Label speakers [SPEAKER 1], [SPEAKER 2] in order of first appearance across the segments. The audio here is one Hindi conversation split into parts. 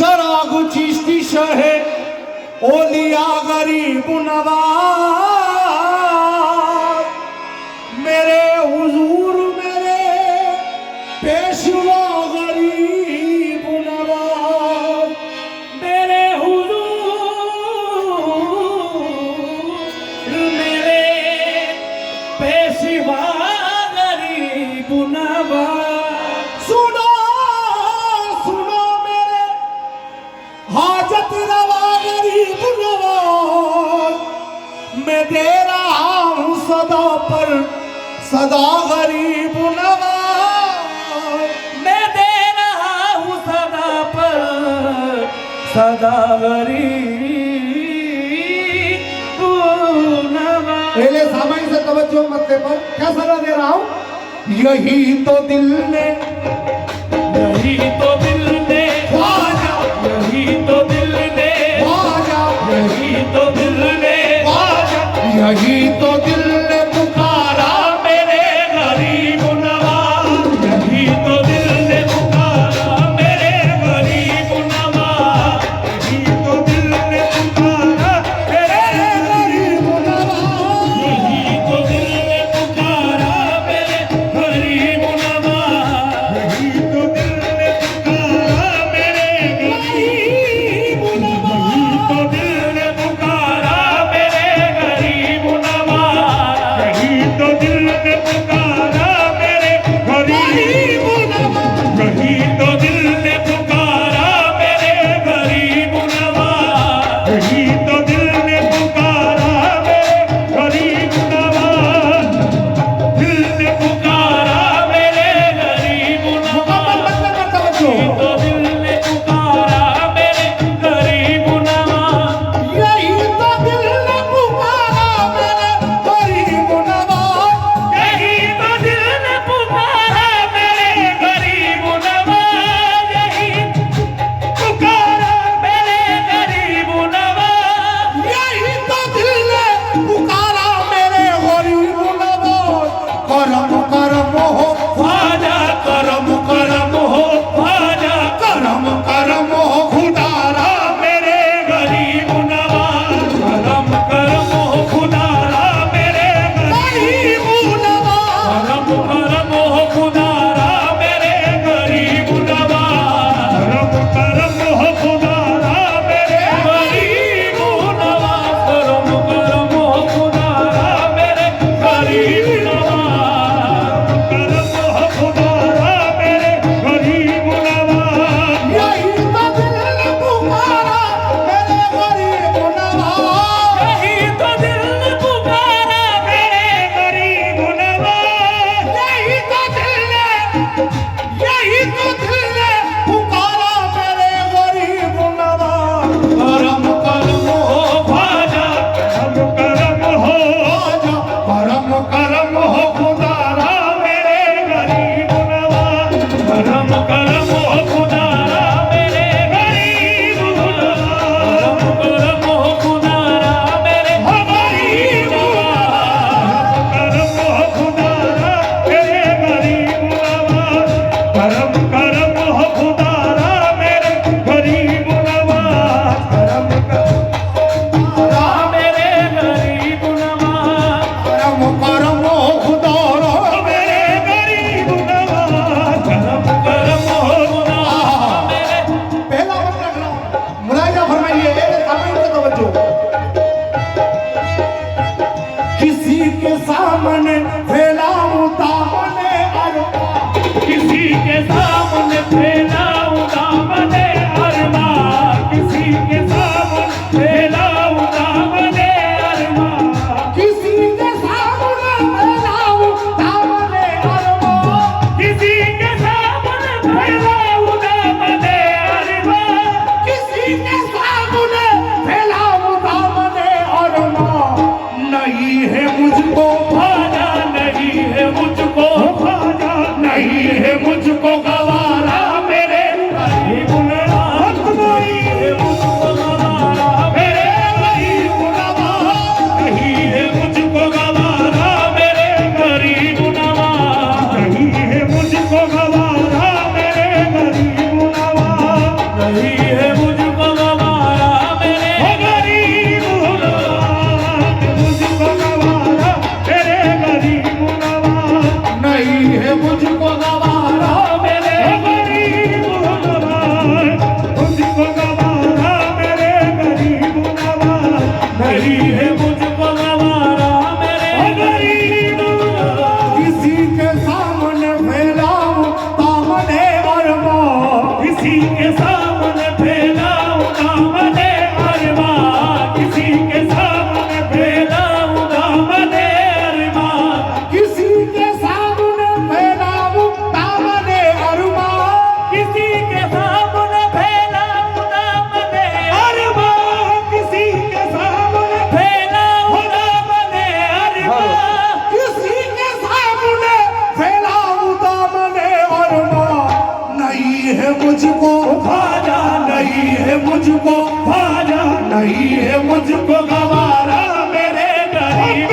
[SPEAKER 1] चराग चिश्ती शहे ओलिया गरीब नवाज मेरे हुजूर मेरे पेशवा गरीब नवाज मेरे हुजूर मेरे पेशवा गरीब नवाज सुनो सुनो मेरे हाजत रवा गरीब नवाज मैं दे रहा हूँ सदा पर सदा गरीब नवाज मैं दे रहा हूँ सदा पर सदा गरीब नवाज। पहले सामाई से तवज्जो मत दे पर क्या सदा दे रहा हूँ यही तो दिल ने यही तो दिल ने ख्वाजा यही तो दिल ने ख्वाजा यही तो दिल ने ख्वाजा यही तो दिल ने पुकारा मेरे गरीब नवाज यही तो दिल ने पुकारा मेरे गरीब नवाज यही तो दिल ने पुकारा मेरे गरीब नवाज यही तो दिल ने पुकारा मेरे गरीब नवाज यही तो दिल ने पुकारा मेरे गरीब नवाज तो दिल ने पुकारा मेरे गरीब नवाज यही तो दिल ने पुकारा मेरे गरीब नवाज यही तो दिल ने पुकारा मेरे गरीब नवाज यही तो दिल ने पुकारा मेरे गरीब नवाज दिल ने पुकारा मेरे गरीब नवाज यही तो दिल ने पुकारा मेरे गरीब नवाज यही तो दिल ने पुकारा मेरे गरीब नवाज यही तो दिल ने पुकारा मेरे गरीब नवाज यही पुकारा मेरे गरीब नवाज यही तो दिल ने पुकारा मेरे गरीब नवाज करम करम हो ख्वाजा करम करम हो ख्वाजा करम करम हो खुदारा मेरे गरीब नवाज करम करम हो खुदारा मेरे गरीब नवाज करम करम हो खुदारा मेरे गरीब नवाज करम करम हो खुदारा मेरे गरीब नवाज करम करम हो खुदारा मेरे गरीब नवाज करम हो खुदारा मेरे गरीब नवाज यही तो दिल ने पुकारा मेरे गरीब नवाज यही तो दिल ने पुकारा मेरे गरीब नवाज यही तो दिल ने पुकारा मेरे गरीब नवाज करम करम हो ख्वाजा करम करम हो ख्वाजा करम करम हो खुदारा मेरे गरीब नवाज करम करम हो खुदारा मेरे गरीब नवाज करम करम हो खुदारा मेरे गरीब नवाज करम हो खुदारा मेरे गरीब नवाज करम करम हो खुदारा मेरे गरीब नवाज करम करम मेरे गरीब नवाज करम करम हो खुदारा मेरे गरीब नवाज करम करम हो खुदारा मेरे पहला मंत्र मुलाहिजा फरमाइए मेरे सामने से तवज्जो किसी के सामने फैलाऊं दामने अरमा किसी के सामने फैलाऊं दामने अरमा किसी के सामने फैलाऊं दामने अरमा किसी के सामने फैलाऊं दामने अरमा किसी के सामने फैलाऊं दामने अरमा किसी के सामने फैलाऊं दामने अरमा नहीं है मुझको ख्वाजा नहीं है मुझको ख्वाजा नहीं है मुझको गवारा मेरे नहीं है मुझको गवारा मेरे गरीब नवाज, मुझको गवारा मेरे गरीब नवाज, नहीं है मुझको गवारा मेरे गरीब नवाज, मुझको गवारा मेरे गरीब नवाज, नहीं है मुझको गवारा मेरे गरीब नवाज। किसी के सामने फैलाऊं दामने अरमान, किसी के सामने फैलाऊं दामने अरमान, किसी के सामने फैलाऊं दामने अरमान, किसी के सामने फैलाऊं दामने अरमान, किसी के सामने फैलाऊं दामने अरमान, किसी के सामने फैलाऊं दामने अरमान, किसी के सामने फैलाऊं दामने अरमान। नहीं है मुझको भाजा, नहीं है मुझको भाजा, नहीं है मुझको गवारा मेरे गरीब,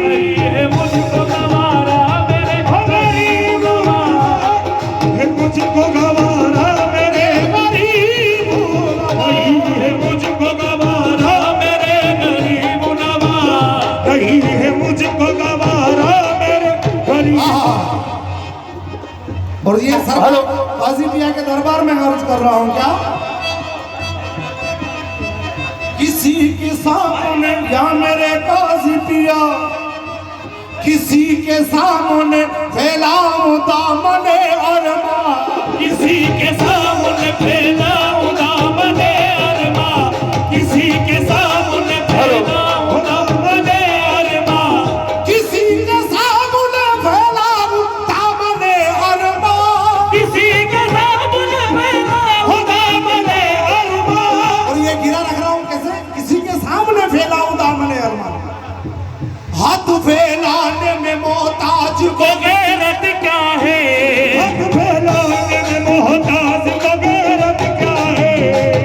[SPEAKER 1] नहीं है मुझको गवारा मेरे गरीब नवाज, मुझको गवारा मेरे गरीब नवाज, नहीं है मुझको गवारा मेरे गरीब नवाज, नहीं है मुझको गवारा मेरे गरीब। और ये सर काजी पिया के दरबार में अर्ज कर रहा हूँ क्या? किसी के सामने या मेरे काजी पिया, किसी के सामने फैलाऊं दामने अरमान, किसी के सामने फैलाऊं दामने अरमान, किसी के सामने फैलाऊं दामने अरमान, किसी के सामने फैलाऊं दामने अरमान, किसी के सामने फैलाऊं दामने अरमान। और ये गिरा रख रहा हूं कैसे? किसी के सामने फैलाऊं दामने अरमान। हाथ फैलाने में मोहताज को गैरत क्या है, हाथ फैलाने में मोहताज को गैरत क्या है,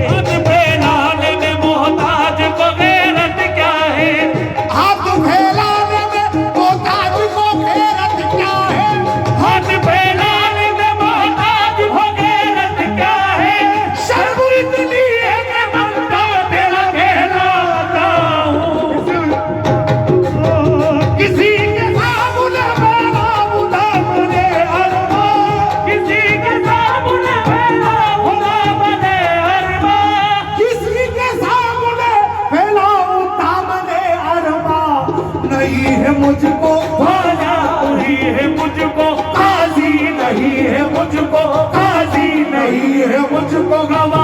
[SPEAKER 1] हाथ फैलाने में मोहताज को गैरत क्या है, हाथ फैलाने में मोहताज को गैरत क्या है, हाथ फैलाने में मोहताज को गैरत क्या है। शर्म इतनी है कि बनता तेरा कहलाता हूँ, किसी के सामने फैलाऊं दामने अरमान, किसी के सामने फैलाऊं दामने अरमान, किसी के सामने फैलाऊं दामने अरमान। नहीं है मुझको भाजा, नहीं है मुझको काजी, नहीं है मुझको काजी, नहीं है मुझको गवारा